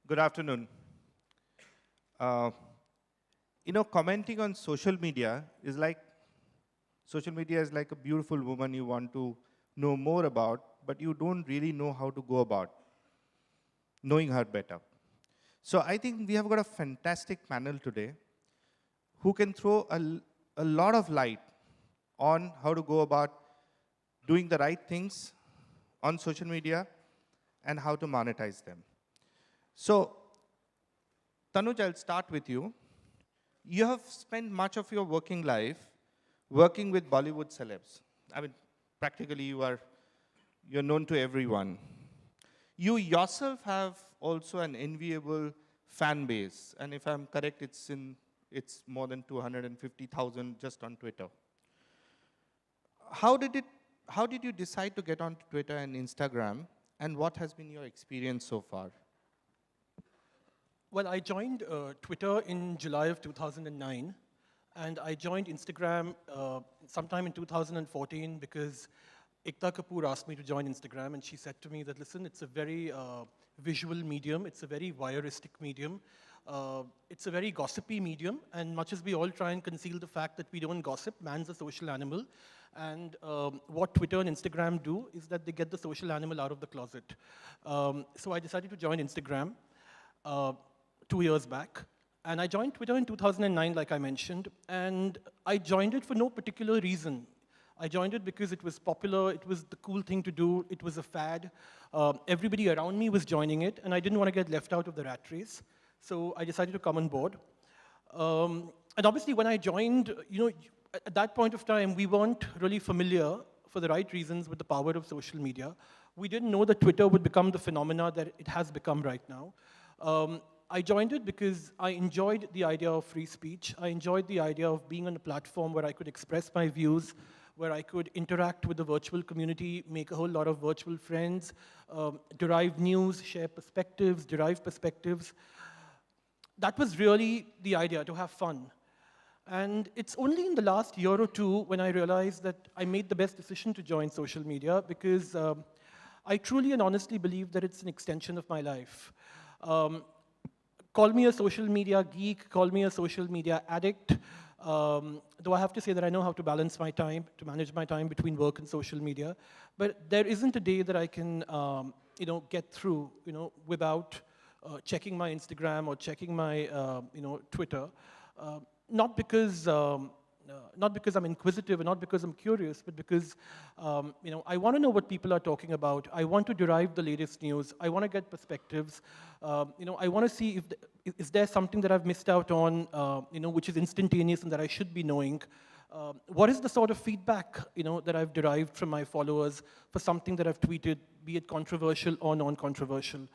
Good afternoon. Uh, Commenting on social media is like a beautiful woman you want to know more about, but you don't really know how to go about knowing her better. So I think we have got a fantastic panel today who can throw a lot of light on how to go about doing the right things on social media and how to monetize them. So, Tanuj, I'll start with you. You have spent much of your working life working with Bollywood celebs. I mean, practically you're known to everyone. You yourself have also an enviable fan base, and if I'm correct, it's more than 250,000 just on Twitter. How did it how did you decide to get onto Twitter and Instagram, and what has been your experience so far? Well, I joined Twitter in July of 2009, and I joined Instagram sometime in 2014 because Ekta Kapoor asked me to join Instagram, and she said to me that, listen, it's a very visual medium, it's a very voyeuristic medium, it's a very gossipy medium, and much as we all try and conceal the fact that we don't gossip, man's a social animal, and what Twitter and Instagram do is that they get the social animal out of the closet. So I decided to join Instagram. 2 years back. And I joined Twitter in 2009, like I mentioned, and I joined it for no particular reason. I joined it because it was popular, it was the cool thing to do, it was a fad. Everybody around me was joining it, and I didn't want to get left out of the rat race. So I decided to come on board. And obviously when I joined, at that point of time, we weren't really familiar, for the right reasons, with the power of social media. We didn't know that Twitter would become the phenomena that it has become right now. I joined it because I enjoyed the idea of free speech. I enjoyed the idea of being on a platform where I could express my views, where I could interact with the virtual community, make a whole lot of virtual friends, derive news, share perspectives, derive perspectives. That was really the idea, to have fun. And it's only in the last year or two when I realized that I made the best decision to join social media because I truly and honestly believe that it's an extension of my life. Call me a social media geek, call me a social media addict, though I have to say that I know how to balance my time, to manage my time between work and social media. But there isn't a day that I can get through without checking my Instagram or checking my Twitter. Not because I'm inquisitive and not because I'm curious, but because I want to know what people are talking about. I want to derive the latest news. I want to get perspectives. I want to see if is there something that I've missed out on, which is instantaneous and that I should be knowing. What is the sort of feedback that I've derived from my followers for something that I've tweeted, be it controversial or non-controversial?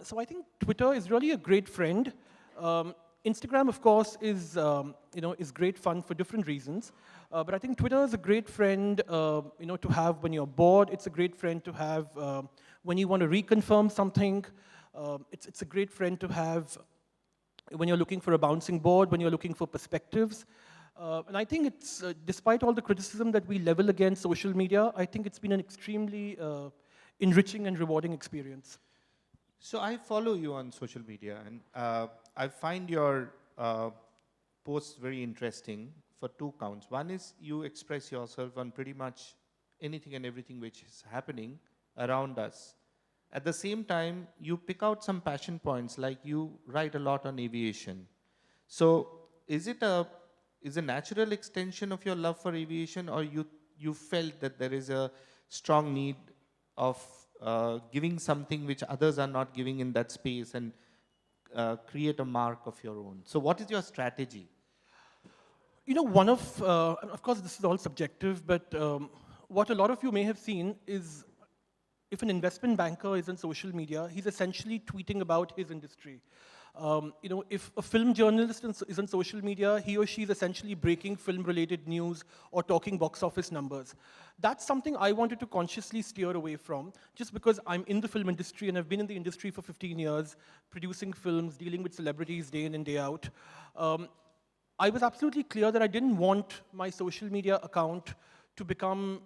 So I think Twitter is really a great friend. Instagram, of course, is great fun for different reasons. But I think Twitter is a great friend, to have when you're bored. It's a great friend to have when you want to reconfirm something. It's a great friend to have when you're looking for a bouncing board, when you're looking for perspectives. And I think it's, despite all the criticism that we level against social media, I think it's been an extremely enriching and rewarding experience. So I follow you on social media, and I find your posts very interesting for two counts. One is you express yourself on pretty much anything and everything which is happening around us. At the same time, you pick out some passion points, like you write a lot on aviation. So is it a natural extension of your love for aviation, or you felt that there is a strong need of giving something which others are not giving in that space and create a mark of your own? So what is your strategy? Of course this is all subjective, but what a lot of you may have seen is if an investment banker is on social media, he's essentially tweeting about his industry. If a film journalist is on social media, he or she is essentially breaking film-related news or talking box office numbers. That's something I wanted to consciously steer away from, just because I'm in the film industry and I've been in the industry for 15 years, producing films, dealing with celebrities day in and day out. I was absolutely clear that I didn't want my social media account to become,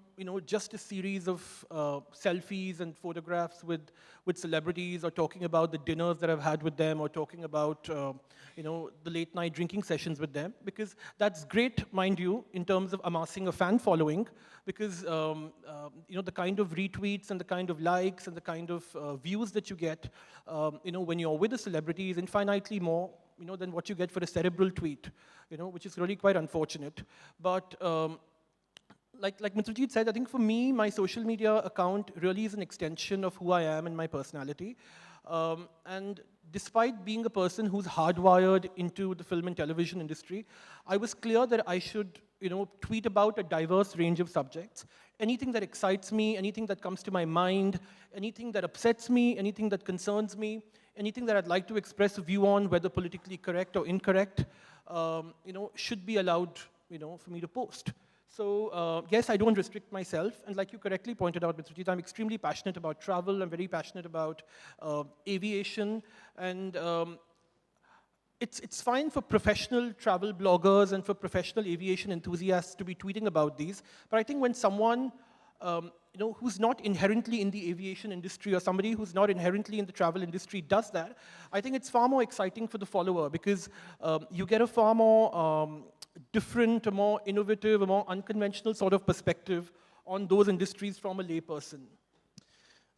just a series of selfies and photographs with celebrities, or talking about the dinners that I've had with them, or talking about, the late night drinking sessions with them, because that's great, mind you, in terms of amassing a fan following, because, the kind of retweets and the kind of likes and the kind of views that you get, when you're with a celebrity is infinitely more, than what you get for a cerebral tweet, which is really quite unfortunate. But like Mitrajit said, I think for me, my social media account really is an extension of who I am and my personality. And despite being a person who's hardwired into the film and television industry, I was clear that I should, tweet about a diverse range of subjects. Anything that excites me, anything that comes to my mind, anything that upsets me, anything that concerns me, anything that I'd like to express a view on, whether politically correct or incorrect, should be allowed, for me to post. So yes, I don't restrict myself, and like you correctly pointed out, Mitrajit, I'm extremely passionate about travel. I'm very passionate about aviation, and it's fine for professional travel bloggers and for professional aviation enthusiasts to be tweeting about these. But I think when someone who's not inherently in the aviation industry, or somebody who's not inherently in the travel industry does that, I think it's far more exciting for the follower, because you get a far more different, a more innovative, a more unconventional sort of perspective on those industries from a layperson.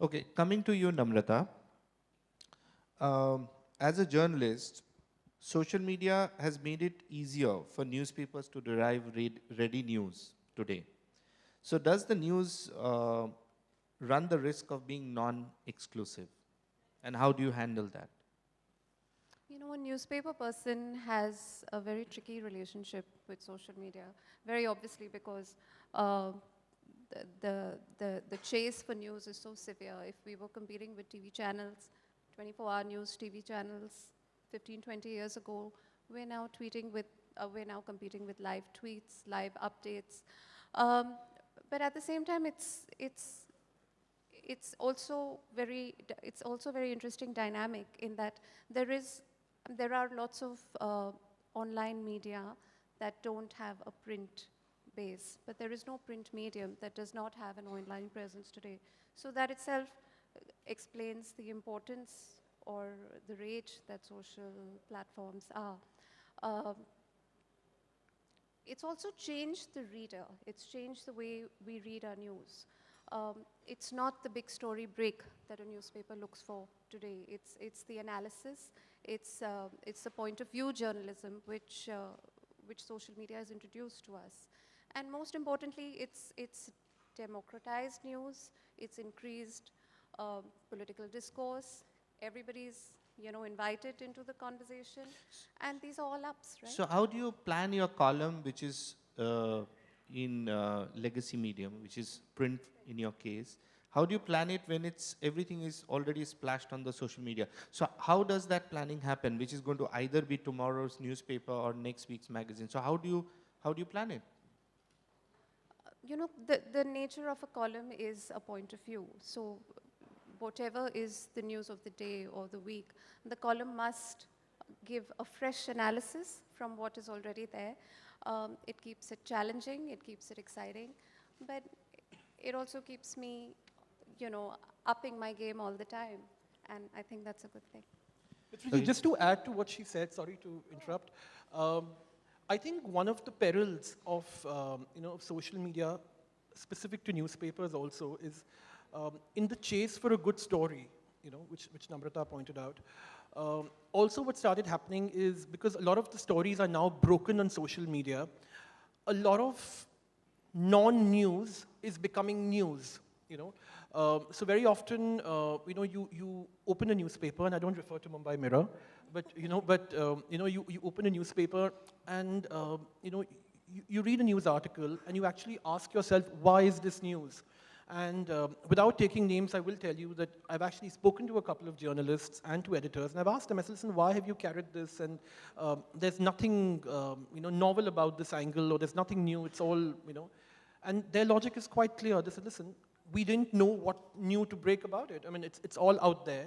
Okay, coming to you, Namrata. As a journalist, social media has made it easier for newspapers to derive ready news today. So does the news run the risk of being non-exclusive? And how do you handle that? A newspaper person has a very tricky relationship with social media, very obviously, because the chase for news is so severe. If we were competing with TV channels, 24-hour news TV channels, 15, 20 years ago, we're now competing with live tweets, live updates. But at the same time, it's also very interesting dynamic in that there are lots of online media that don't have a print base, but there is no print medium that does not have an online presence today. So that itself explains the importance or the rage that social platforms are. It's also changed the reader. It's changed the way we read our news. It's not the big story break that a newspaper looks for today. It's the analysis. It's the point of view journalism which social media has introduced to us. And most importantly, it's democratized news. It's increased political discourse. Everybody's invited into the conversation, and these are all ups, right? So how do you plan your column, which is in legacy medium, which is print in your case? How do you plan it when everything is already splashed on the social media? So how does that planning happen, which is going to either be tomorrow's newspaper or next week's magazine? So how do you plan it? The nature of a column is a point of view. So whatever is the news of the day or the week, the column must give a fresh analysis from what is already there. It keeps it challenging, it keeps it exciting, but it also keeps me, upping my game all the time, and I think that's a good thing. Mitrajit, just to add to what she said, sorry to interrupt, I think one of the perils of social media, specific to newspapers also, is in the chase for a good story, which Namrata pointed out. Also, what started happening is, because a lot of the stories are now broken on social media, a lot of non-news is becoming news. So very often, you open a newspaper, and I don't refer to Mumbai Mirror, but you open a newspaper, and you read a news article, and you actually ask yourself, why is this news? And without taking names, I will tell you that I've actually spoken to a couple of journalists and to editors, and I've asked them, I said, listen, why have you carried this? And there's nothing novel about this angle, or there's nothing new, it's all, And their logic is quite clear. They said, listen, we didn't know what new to break about it. I mean, it's all out there.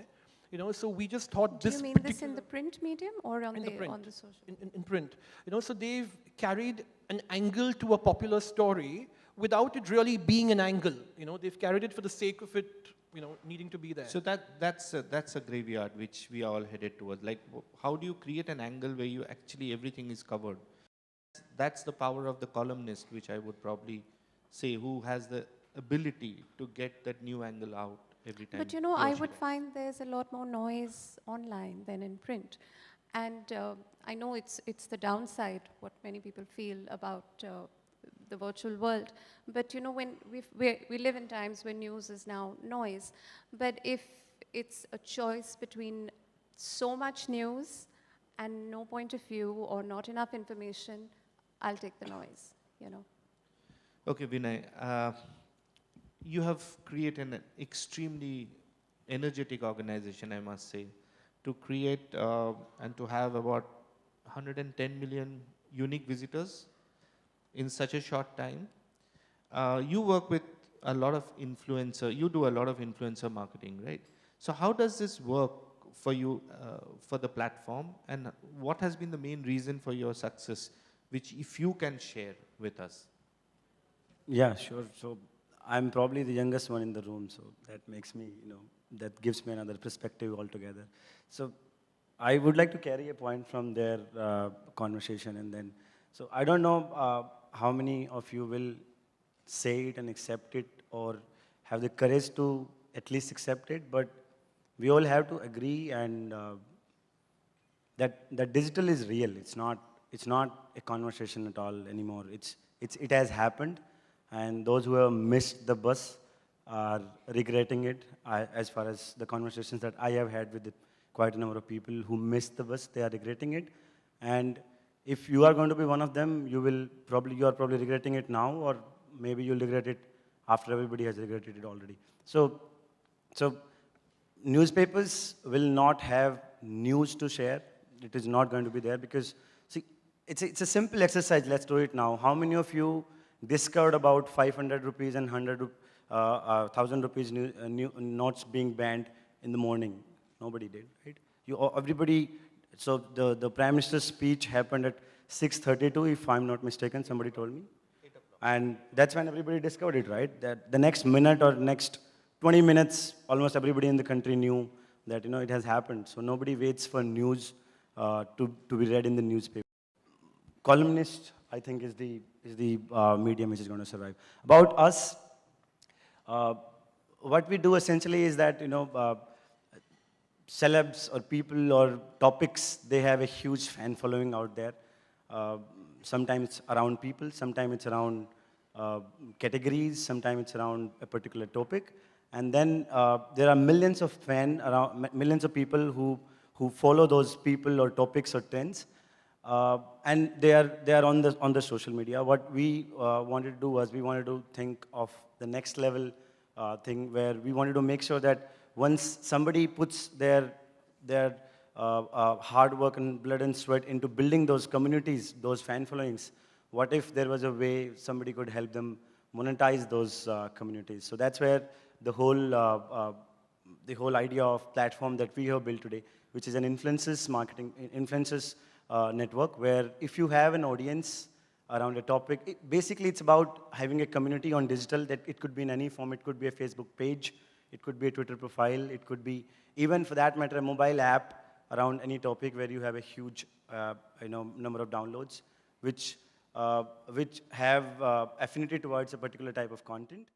So we just thought this. Do you mean this in the print medium or on the social? In print. So they've carried an angle to a popular story without it really being an angle. You know, they've carried it for the sake of it, you know, needing to be there. So that's a graveyard which we are all headed towards. Like, how do you create an angle where you actually everything is covered? That's the power of the columnist, which I would probably say, who has the ability to get that new angle out every time. But you know, he or I she would writes. find there's a lot more noise online than in print. And I know it's the downside, what many people feel about the virtual world. But you know, when we live in times when news is now noise. But if it's a choice between so much news and no point of view or not enough information, I'll take the noise, you know. Okay, Vinay, you have created an extremely energetic organization, I must say, to create and to have about 110 million unique visitors in such a short time. You work with a lot of you do a lot of influencer marketing, right? So how does this work for you, for the platform, and what has been the main reason for your success, which if you can share with us? Yeah, sure. So I'm probably the youngest one in the room, so that makes me, that gives me another perspective altogether. So I would like to carry a point from their conversation, and then, so I don't know how many of you will say it and accept it, or have the courage to at least accept it, but we all have to agree and that digital is real. It's not a conversation at all anymore. It has happened, and those who have missed the bus are regretting it. As far as the conversations that I have had with quite a number of people who missed the bus, they are regretting it. And if you are going to be one of them, you are probably regretting it now, or maybe you'll regret it after everybody has regretted it already. So newspapers will not have news to share. It is not going to be there because, see, it's a simple exercise. Let's do it now. How many of you discovered about 500 rupees and 1,000 rupees new notes being banned in the morning? Nobody did, right? Everybody, so the Prime Minister's speech happened at 6:32, if I'm not mistaken, somebody told me. And that's when everybody discovered it, right? That the next minute or next 20 minutes, almost everybody in the country knew that, it has happened. So nobody waits for news to be read in the newspaper. Columnist, I think, is the medium which is going to survive. About us, what we do essentially is that, celebs or people or topics, they have a huge fan following out there. Sometimes it's around people, sometimes it's around categories, sometimes it's around a particular topic. And then there are millions of millions of people who follow those people or topics or trends. And they are on the social media. What we wanted to do was we wanted to think of the next level thing, where we wanted to make sure that once somebody puts their hard work and blood and sweat into building those communities, those fan followings, what if there was a way somebody could help them monetize those communities? So that's where the whole idea of platform that we have built today, which is an influencers network, where if you have an audience around a topic, basically it's about having a community on digital. That it could be in any form. It could be a Facebook page, it could be a Twitter profile, it could be, even for that matter, a mobile app around any topic where you have a huge number of downloads, which have affinity towards a particular type of content.